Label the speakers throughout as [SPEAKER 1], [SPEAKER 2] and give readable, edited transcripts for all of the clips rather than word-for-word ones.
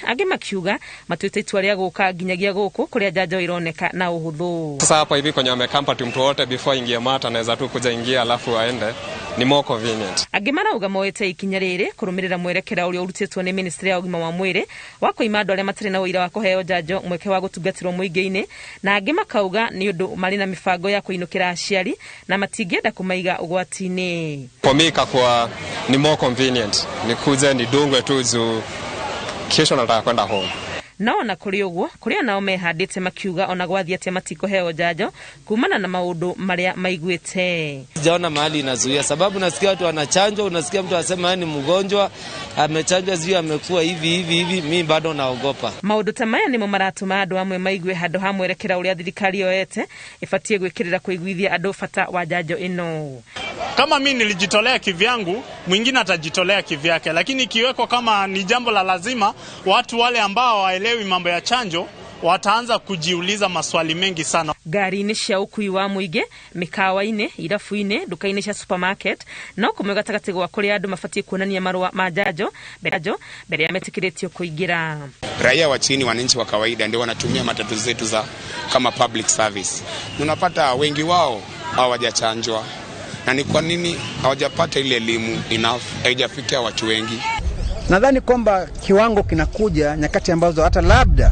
[SPEAKER 1] Angĩ makiuga matuĩte itua rĩa gũka nginyagia gũkũ kũrĩa njanjo ironeka na ũhũthũ.
[SPEAKER 2] Sasa hapa hivi kwenye wamekampa mtu wote before ingia mata anaweza tu kuja ingia alafu aende, ni more convenient.
[SPEAKER 1] Angĩ marauga moete ikinya rĩrĩ kũrũmĩrĩra mwerekera ũrĩa ũrutĩtwo nĩ Ministry ya Ũgima wa Mwĩrĩ wa kũima andũ arĩa matarĩ na ũira wa kũheo njanjo mweke wa gũtungatĩrwo mũingĩ-inĩ, na angĩ makauga nĩ ũndũ marĩ na mĩbango ya kũinũkĩra aciari na matingĩenda kũmaiga ũgwati-inĩ.
[SPEAKER 2] For me kwa ni more convenient, ni kuja ni dungwe tu zu kesho nataka kwenda home.
[SPEAKER 1] No na kũrĩ ũguo kũrĩa nao mehandĩte makiuga ona gwathia atĩ matikũheo njanjo kumana na maũndũ marĩa maiguĩte.
[SPEAKER 3] Sijaona mahali inazuia, sababu nasikia watu wanachanjwa, unasikia mtu anasema ni mgonjwa amechanjwa sio amekuwa hivi, mimi bado naogopa.
[SPEAKER 1] Maũndũ ta maya nĩmo maratũma andũ amwe maigue handũ ha mwerekera ũrĩa thirikari yoete ibatie gwĩkĩrĩra kũiguithia andũ bata wa njanjo ĩno.
[SPEAKER 4] Kama mimi nilijitolea kivyangu, mwingine atajitolea kivyake, lakini ikiweko kama ni jambo la lazima, watu wale ambao waelewi mambo ya chanjo wataanza kujiuliza maswali mengi sana.
[SPEAKER 1] Gari-inĩ cia ũkui wa mũingĩ, mĩkawa-inĩ, irabu-inĩ, nduka-inĩ cia supermarket, no kũmwe gatagatĩ gwa kũrĩa andũ mabatie kuonania marũa ma njanjo mbere ya metĩkĩrĩtio kũingĩra.
[SPEAKER 5] Raia wa chini, wananchi wa kawaida ndio wanatumia matatu zetu za kama public service. Unapata wengi wao hawajachanjwa. Na ni kwa nini hawajapata ile elimu enough, haijafikia watu wengi?
[SPEAKER 6] Nadhani kwamba kiwango kinakuja nyakati ambazo hata labda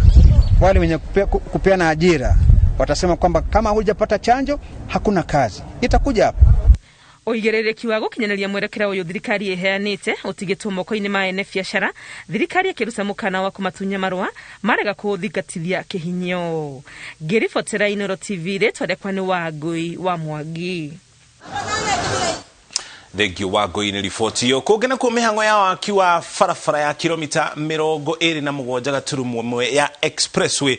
[SPEAKER 6] wale wenye kupeana ajira watasema kwamba kama hujapata chanjo hakuna kazi. Itakuja hapo.
[SPEAKER 1] Ũigĩrĩrĩki wa gũkinyanĩria mwerekera ũyũ thirikari ĩheanĩte ũtigĩtwo moko-inĩ ma ene biacara, thirikari ĩkĩruta mũkana wa kũmatunya marũa marega kũthingatithia kĩhinyo. Ngĩribotera Inooro TV rĩtwa rĩakwa nĩ Wangui wa Mwangi.
[SPEAKER 7] Thengio wa Ngũi nĩ riboti yo. Kũngena kwa mĩhang'o ya waki wa barabara ya kilomita 27 gaturumo 1 ya expressway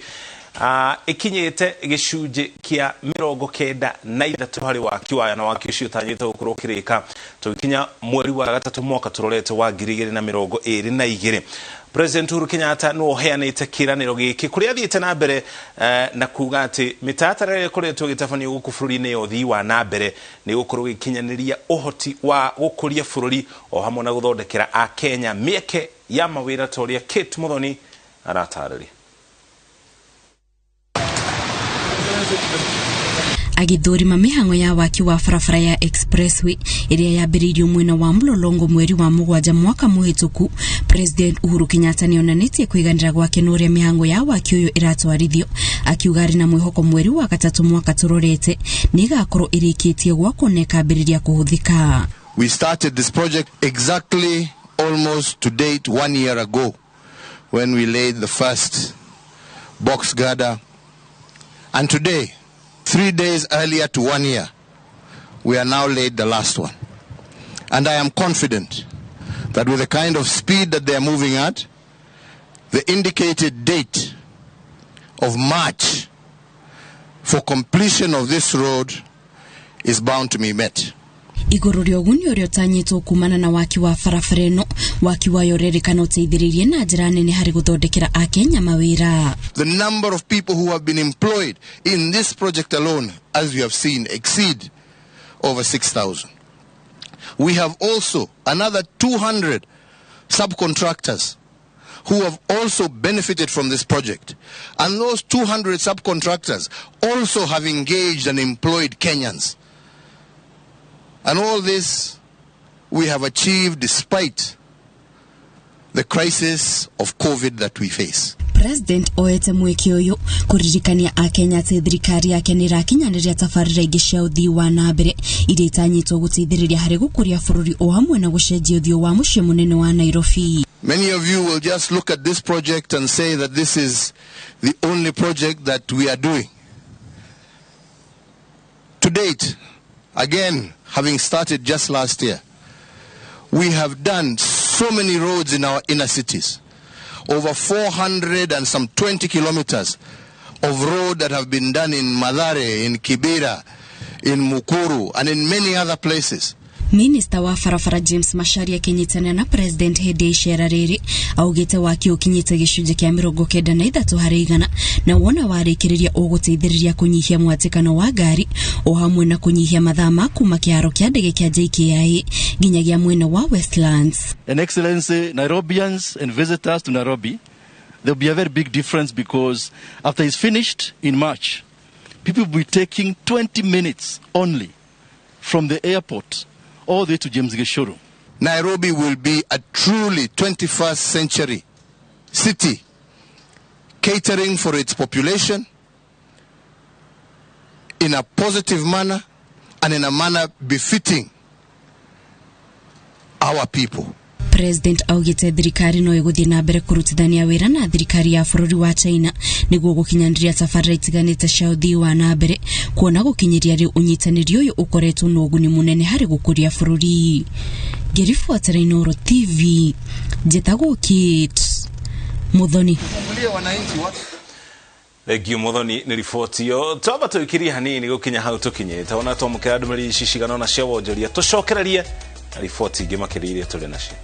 [SPEAKER 7] ikinyete gicunje kia 93 hari waki wa na waki ucio tanyite gũkorwo kirika tukinya mweri wa gatatu mwaka turorete wa 2022. President Uhuru Kenyatta no heanite kiraniro giki kuria thiite na mbere na kuga ati mitatara ikoretwo gitafanio guku bururi-ini yothi wa na mbere ni gukorwo gikinyaniria uhoti wa gukuria bururi o hamwe na guthondekera a Kenya mieke ya mawira toria Kate Muthoni aratarĩria.
[SPEAKER 8] Agithurima mĩhang'o ya waki wa barabara ya expressway ĩrĩa yambĩrĩirio mwena wa Mlolongo mweri wa Mũgwanja mwaka mũhĩtũku, President Uhuru Kenyatta nĩonanĩtie kwĩganĩra gwake na ũrĩa mĩhang'o ya waki ũyũ ĩratwarithio, akiuga arĩ na mwĩhoko mweri wa gatatu mwaka turorete nĩgakorwo ĩrĩkĩtie gwakwo na ĩkambĩrĩria kũhũthĩka.
[SPEAKER 9] We started this project exactly almost to date 1 year ago when we laid the first box girder, and today 3 days earlier to 1 year, we are now laid the last one. And I am confident that with the kind of speed that they are moving at, the indicated date of March for completion of this road is bound to be met.
[SPEAKER 8] Igũrũ rĩa ũguni ũrĩa ũtanyĩtwo kumana na waki wa barabara ĩno, waki wayo ũrerĩkana ũteithĩrĩirie na njĩra nene harĩ gũthondekera a Kenya mawĩra.
[SPEAKER 9] The number of people who have been employed in this project alone, as we have seen, exceed over 6,000. We have also another 200 subcontractors who have also benefited from this project. And those 200 subcontractors also have engaged and employed Kenyans. And all this we have achieved despite the crisis of COVID that we face.
[SPEAKER 8] President oete mweke ũyũ kũririkania a Kenya atĩ thirikari yake nĩ ĩrakinyanĩria tabarĩra ingĩ cia ũthii wa na mbere iria itanyĩtwo gũteithĩrĩria harĩ gũkũria bũrũri o hamwe na gũcenjia ũthiũ wa mũciĩ mũnene wa Nairobi.
[SPEAKER 9] Many of you will just look at this project and say that this is the only project that we are doing. To date, again, having started just last year, we have done so many roads in our inner cities. Over 400 and some 20 kilometers of road that have been done in Mathare, in Kibera, in Mukuru, and in many other places.
[SPEAKER 8] Minister wa barabara James Macharia akinyitana na President hĩndĩ icera rĩrĩ augĩte waki ũkinyĩte gĩcunjĩ kĩa 93 harĩ 100 na wona warĩkĩrĩria ũgũteithĩrĩria kũnyihia mwatĩkano wa ngari o hamwe na kũnyihia mathaa ma kuma kĩharo kĩa ndege kĩa JKIA nginyagia mwena wa Westlands.
[SPEAKER 10] An Excellency, Nairobians and visitors to Nairobi, there'll be a very big difference, because after it's finished in March, people will be taking 20 minutes only from the airport all the way to James Gishuru.
[SPEAKER 9] Nairobi will be a truly 21st century city, catering for its population in a positive manner and in a manner befitting our people.
[SPEAKER 8] President augite thirikari no iguthie na mbere kurutithania wira na thirikari ya bururi wa China niguo gukinyandiria safari itiganite cia uthii wa na mbere kuona gukinyiria ri unyitaniri uyu ukoretwo na uguni munene hari gukuria bururi. Ngirifuatira Inooro TV, njetago Kit Muthoni.
[SPEAKER 7] Thegio Muthoni ni riboti yo twaba tuikiria hanini gukinya hau tukinyite ona twamukira ndumiri cicigana na cia wonjoria tucokererie riboti ingi makiririe tuli nacio.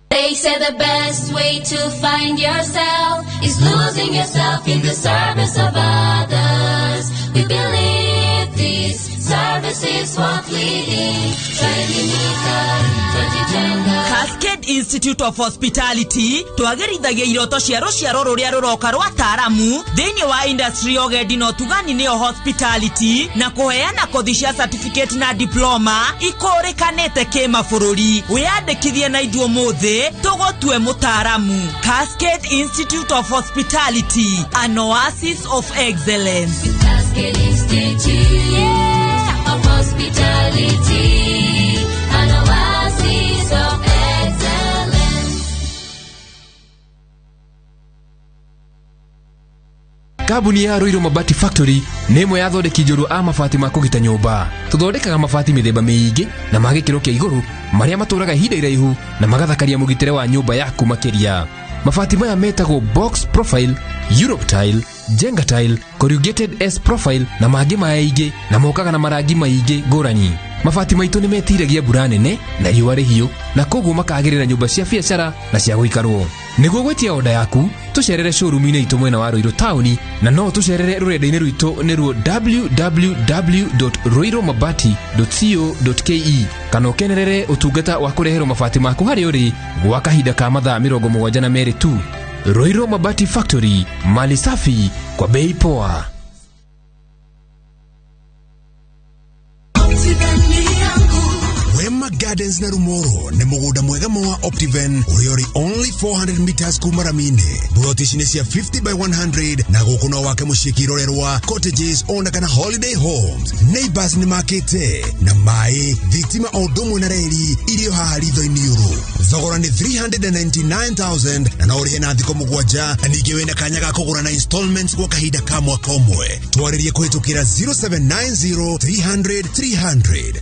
[SPEAKER 11] They say the best way to find yourself is losing yourself in the service of others. We believe this service is what we need.
[SPEAKER 12] Cascade Institute of Hospitality twagerithagia iroto cia ruciaro ruria ruroka rwa taaramu thiini wa industry ogendi no tugani nio hospitality na kuheana kothi cia certificate na diploma ikurikanite kimabũrũri. Wiyandikithie na ithuo muthi tugotue mutaaramu. Cascade Institute of Hospitality, an oasis of excellence.
[SPEAKER 11] Cascade Institute of Hospitality, an oasis of excellence.
[SPEAKER 13] Kabuni ya Inooro Mabati Factory nĩ ĩmwe ya thondeki njũru a mabati ma kũgita nyũmba. Tũthondekaga mabati mĩthemba mĩingĩ na ma gĩkĩro kĩa igũrũ marĩa matũraga ihinda iraihu na magathakaria mũgitĩre wa nyũmba yaku makĩria. Mabati maya metagwo box profile, Europe tile, Jenga tile, corrugated S profile na mangĩ maingĩ na mokaga na marangi maingĩ ngũrani. Mabati maitũ nĩ metiragia mbura nene na riũa rĩhiũ na koguo makagĩrĩra nyũmba cia biacara na cia gũikarwo. Nĩguo gwetia oda yaku tucerere showroom-inĩ itũ mwena wa Ruiru town na no tucerere rũrenda-inĩ rwitũ nĩruo www.ruiromabati.co.ke kana ũkenerere ũtungata wa kũreherwo mabati maku harĩ ũrĩ gwa kahinda ka mathaa 72 tu. Inooro Mabati Factory, mali safi kwa bei poa.
[SPEAKER 14] Wema Gardens na Rumoro ne muguda mwega mwa Optiven uriori only 400 meters kumaramine. Bulotishine cia 50 by 100 na gukuno wake mushikirorerwa cottages ona kana holiday homes. Neighbors ni makete na mai thitima odomo na reli irio hahalitho Inooro. Thogora ni 399,000 na naurihe na thiko mugwanja na ningĩ wena kanya ga kugura na installments gwa kahinda ka mwaka ũmwe. Twaririe kuhitukira 0790 300 300.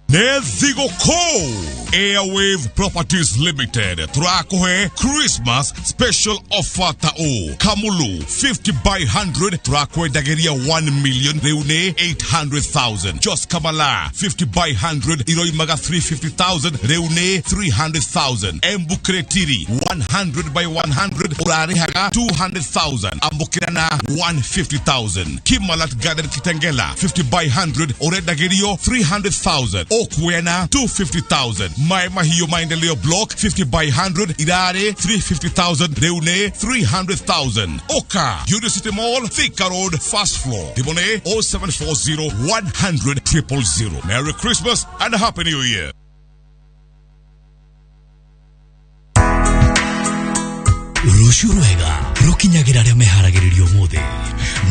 [SPEAKER 15] Nezigoko Airwave Properties Limited turakohe Christmas special offer tao Kamulu 50 by 100 turakohe dageria 1 million reune 800,000. Just Kamala 50 by 100 iroimaga 350,000 reune 300,000. Embukretiri 100 by 100 urarehaga 200,000. Ambukirana 150,000. Kimalat Garden Kitengela 50 by 100 ore dagerio 300,000. Okwena 250,000. My Mahio Maendeleo Block 50 by 100 Irare 350,000 Reune 300,000. Oka University Mall Thika Road First Floor Dibone 0740 100 000. Merry Christmas and a Happy New Year.
[SPEAKER 14] Rushurega rukinyagira ria meharagiririo muthe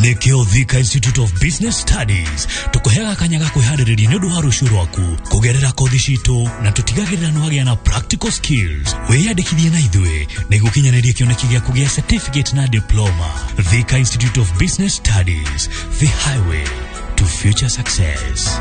[SPEAKER 14] nikio Thika Institute of Business Studies tukuhega kanyaga kwihariria nundu wa rucio rwaku kugerera kothi citu na tutigagirira no hagia na practical skills wiyandikithie na ithwe niguo kinyanĩria kĩoneki gĩaku gĩa certificate na diploma. Thika Institute of Business Studies, the highway to future success.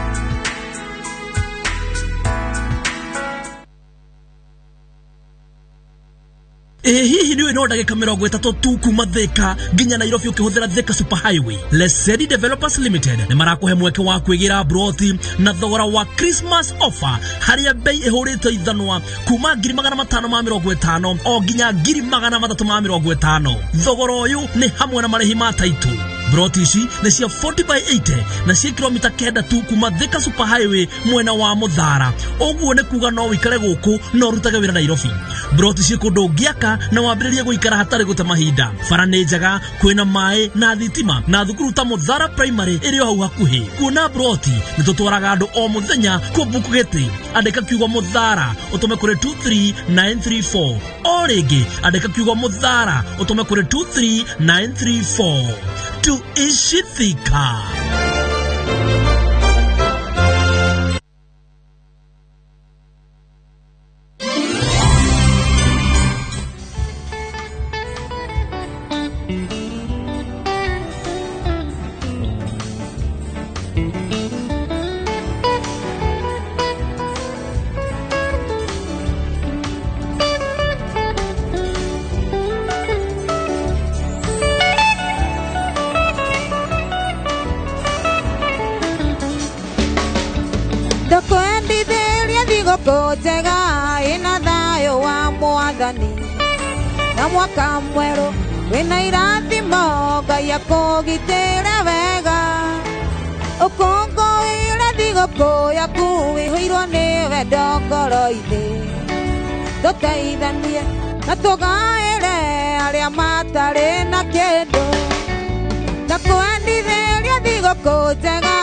[SPEAKER 16] Hihi niwe no ndagika 30 tu kuma Thika nginya Nairobi ukihuthira Thika Super Highway. Lesedi Developers Limited ni marakuhe mweke wa kwigira broti na thogora wa Christmas offer haria bei ihurite ithanwa kuma 550 o nginya 350. Thogora uyu ni hamwe na marehi ma taitu. Broti ici ni cia 40/80 na cia kilomita 9 tu kuma Thika Super Highway mwena wa Muthara. Oguo ni kuga no wikare guku no rutage wira Nairobi. Broti ici kundu ngiaka na wambiririe guikara hatari gute mahinda. Bara ni njaga, kwina mai na thitima na thukuru ta Muthara Primary iri hau hakuhi. Kuona broti ni tutwaraga andu o muthenya ku buku giti. Andika kiugo Muthara utume kuri 23934. O ringi andika kiugo Muthara utume kuri 23934. Tuishi Thika.
[SPEAKER 17] Kotega ina thayo wa mwathani na mwaka mweru wina irathimo Ngai akugitire wega ukongoire thigũkũ yaku wĩihũirwo nĩ wendo ngoro-inĩ tũteithanie na tũgaĩre arĩa matarĩ na kĩndũ na kwendithĩria thigũkũ njega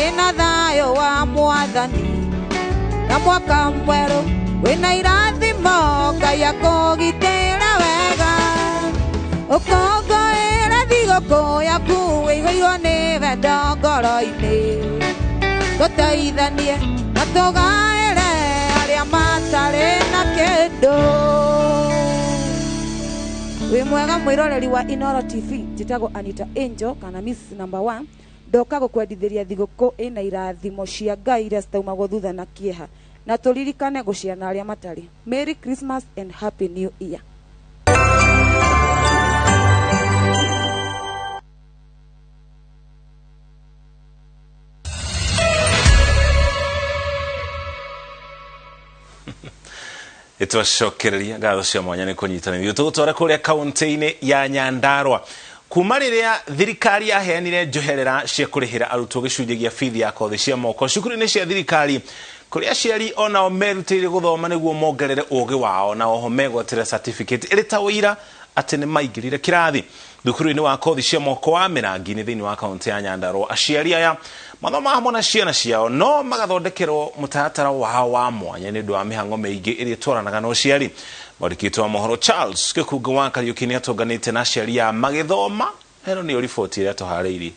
[SPEAKER 17] ina thayo wa mwathani na mwaka mweru wina irathimo Ngai akugitire wega ukongoire thigũkũ yaku wĩihũirwo nĩ wendo ngoro-inĩ tũteithanie na tũgaĩre arĩa matarĩ na kĩndũ. Wĩ mwega mwĩroreri wa Inooro TV, njĩtagwo Anita Angel kana Miss number 1. Ndoka gũkwendithĩria thigũkũ ĩna irathimo cia Ngai iria citaumagwo thutha na kĩeha na turirikane guciana arĩa matarĩ. Merry Christmas and Happy New Year.
[SPEAKER 7] Itwacokereria ngatho cia mwanya nĩ kũnyitanĩra tũgũtwara kũrĩa kaunti-inĩ ya Nyandarua. Kuma rĩrĩa thirikari yaheanire njoherera cia kũrĩhĩra arutwo gĩcunjĩ gĩa bithi ya kothi cia moko cukuru-inĩ cia thirikari, kũrĩa aciari onao merutĩire gũthoma nĩguo mongerere ũgĩ wao na oho megwatĩre certificate ĩrĩ ta ũira atĩ nĩ maingĩrire kĩrathi thukuru-inĩ wa kothi cia moko wa Mĩrangi-inĩ thĩinĩ wa kaunti ya Nyandarua. Aciari aya mathoma hamwe na ciana ciao no magathondekerwo mũtaratara wao wa mwanya nĩ ũndũ wa mĩhang'o mĩingĩ ĩrĩa ĩtwaranaga na ũciari. Mwandĩki wa mohoro Charles Gĩkungu wa Kariũki nĩ atonganĩte na aciari a magĩthoma. Heno nĩyo riboti ĩrĩa tũharĩirie.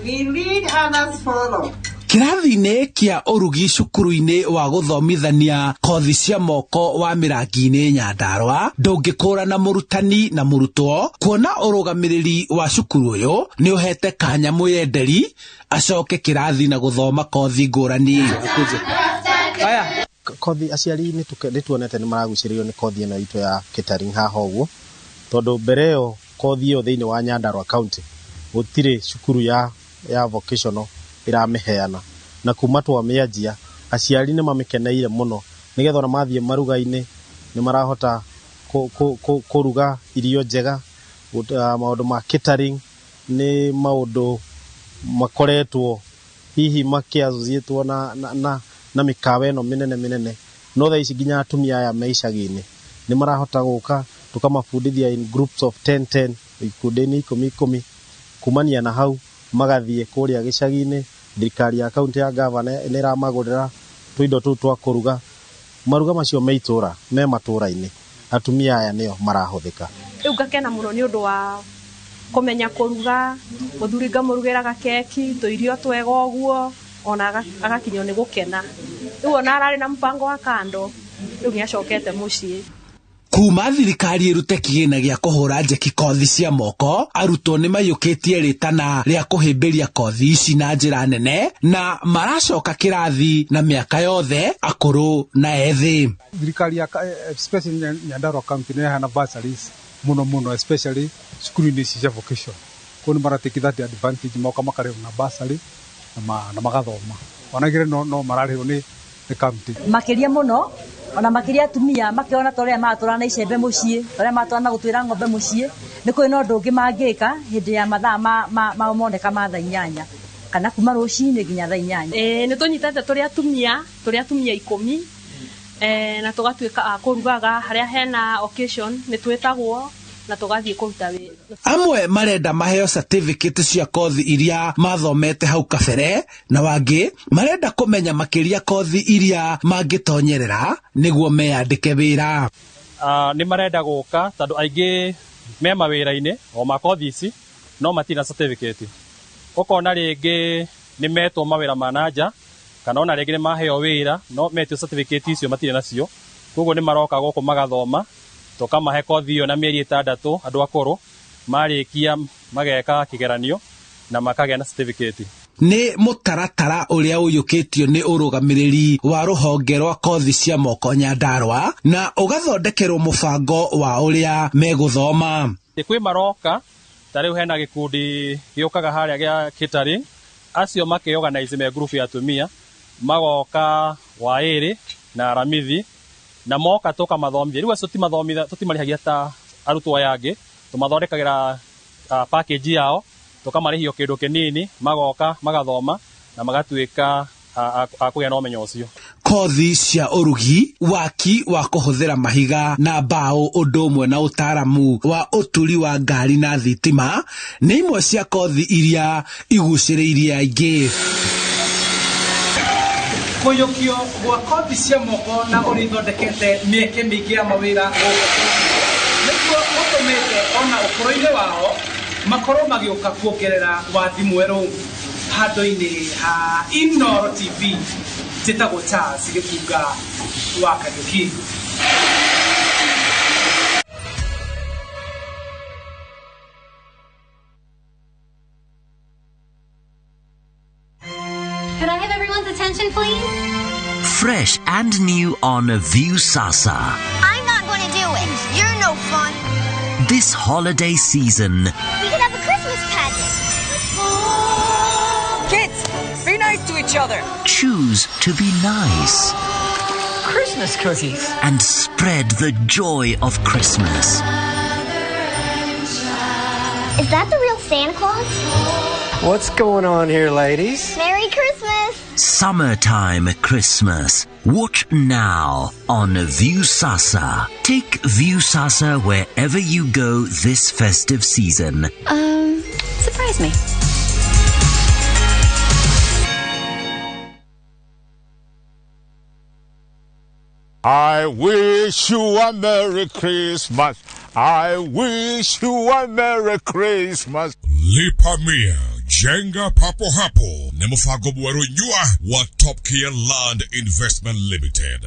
[SPEAKER 18] We read others follow.
[SPEAKER 19] Kĩrathi-inĩ kĩa ũrugi cukuru-inĩ wa gũthomithania kothi cia moko wa Mĩrangi-inĩ Nyandarua, ndũngĩkũrana mũrutani na mũrutwo, kuona ũrũgamĩrĩri wa cukuru ũyũ nĩ ũhete kanya mwĩyenderi acoke kĩrathi na gũthoma kothi ngũrani.
[SPEAKER 20] Aya kothi aciari nĩ tuonete nĩ maragucĩrĩrio nĩ kothi ĩno itũ ya catering haha ũguo, tondũ mbere ĩyo kothi ĩyo thĩinĩ wa Nyandarua County gũtirĩ cukuru ya vocational ĩramĩheana, na kuma twamĩanjia aciari nĩ mamĩkeneire mũno nĩgetha ona mathiĩ maruga-inĩ nĩ marahota kũruga irio njega. Maũndũ ma catering nĩ maũndũ makoretwo hihi makĩassociatwo na mĩkawa ĩno mĩnene no thaa ici nginya atumia aya me icagi-inĩ nĩ marahota gũka tukamabundithia in groups of 10 ikundi-inĩ 10 kumania na hau magathiĩ kũrĩa gĩcagi-inĩ. Thirikari ya kaunti ya gavana nĩ ĩramagũrĩra tũindo tũu twa kũruga. Maruga macio me itũra me matũra-inĩ atumia aya nĩo marahũthĩka.
[SPEAKER 21] riu ngakena muno ni undu wa kumenya kuruga muthuri ngamurugiraga keki tuirio twega uguo ona agakinywo ni gukena riu ona arari na mpango wa kando riu ni acokete mucii.
[SPEAKER 19] Kuma thirikari irute kigina gĩa kũhũra njeki kothi cia moko, arutwo nĩ maiyũkĩtie rĩtana rĩa kũhĩmbĩria kothi ici na njĩra nene na maracoka kĩrathi na mĩaka yothe akũrũ na ethĩ.
[SPEAKER 22] Thirikari ya especially Nyandarua County nĩ hana bursaries muno especially cukuru-inĩ ici cia vocation. Kũu nĩ maratake that advantage moka makarĩhwo na bursary na magathoma. Onagire no mararĩhwo nĩ county.
[SPEAKER 23] Makĩria mũno ona makiria atumia makiona toria matũra na icembe muciĩ toria matũra na gũtwĩra ng'ombe muciĩ nĩ kũrĩ na ũndũ ũngĩ mangĩka hĩndĩ ya mathaa ma moneka ma thaa 8 kana kuma rũcinĩ nginya thaa 8.
[SPEAKER 21] Nĩ tũnyitete tũrĩ atumia 10 na tũgatuĩka a kũrugaga harĩa hena occasion nĩ twĩtagwo na tũgathiĩ kũruta wĩra.
[SPEAKER 19] Amwe marenda maheo certificate cia kothi iria mathomete hau kabere na wangĩ marenda kũmenya makĩria kothi iria mangĩtonyerera nĩguo meyandĩke wĩra.
[SPEAKER 24] Nĩ marenda gũka tondũ aingĩ me mawĩra-inĩ o ma kothi ici no matirĩ na certificate. Ũkona rĩngĩ nĩ metwo mawĩra ma nanja kana ona rĩngĩ nĩ maheo wĩra no metwo certificate icio matirĩ nacio. Koguo nĩ maroka gũkũ magathoma tũkamahe kothi iyo na mĩeri 6 andũ akũrũ marĩkia mageka kĩgeranio na makagĩa na certificate.
[SPEAKER 19] Nĩ mũtaratara ũrĩa ũyũkĩtio nĩ ũrũgamĩrĩri wa rũhonge rwa kothi cia moko Nyandarua na ũgathondekerwo mũbango wa ũrĩa megũthoma.
[SPEAKER 24] Kwĩ maroka tarĩu hena gĩkundi gĩũkaga harĩa gĩa catering acio makĩorganize me group ya atumia magoka waĩrĩ na aramithi na moka tũkamathomithia. Rĩu acio tũtimarĩhagia ta arutwo aya angĩ tũmathondekagĩra package yao tũkamarĩhio kĩndũ kĩnini magoka magathoma na magatuĩka a kũgĩa na ũmenyo ũcio.
[SPEAKER 19] Kothi cia ũrugi, waki wa kũhũthĩra mahiga na mbaũ ũndũ ũmwe na ũtaaramu wa ũturi wa ngari na thitima nĩ imwe cia kothi iria igucĩrĩirie aingĩ. Kũyũkio gwa kothi cia moko na ũrĩa ithondekete mĩeke mĩingĩ ya mawĩra nĩguo ũtũmĩte ona ũkũrũ-inĩ wao makorwo magĩũka kuongerera wathi mwerũ handũ-inĩ ha Inooro TV. Njĩtagwo Charles Gĩtunga wa Kariũki.
[SPEAKER 25] Could I have everyone's attention, please?
[SPEAKER 26] Fresh and new on View Sasa.
[SPEAKER 25] I'm not going to do it. You're no fun.
[SPEAKER 26] This holiday season.
[SPEAKER 25] We could have a Christmas pageant.
[SPEAKER 27] Kids, be nice to each other.
[SPEAKER 26] Choose to be nice.
[SPEAKER 27] Christmas cookies.
[SPEAKER 26] And spread the joy of Christmas.
[SPEAKER 25] Is that the real Santa Claus?
[SPEAKER 28] What's going on here, ladies?
[SPEAKER 25] Merry Christmas!
[SPEAKER 26] Summertime Christmas. Watch now on View Sasa. Take View Sasa wherever you go this festive season.
[SPEAKER 25] Surprise me.
[SPEAKER 29] I wish you a Merry Christmas. I wish you a Merry Christmas.
[SPEAKER 15] Lipa Mia, Jenga Papo Hapo, Nemofago Buarunyua, wa Top Kia Land Investment Limited.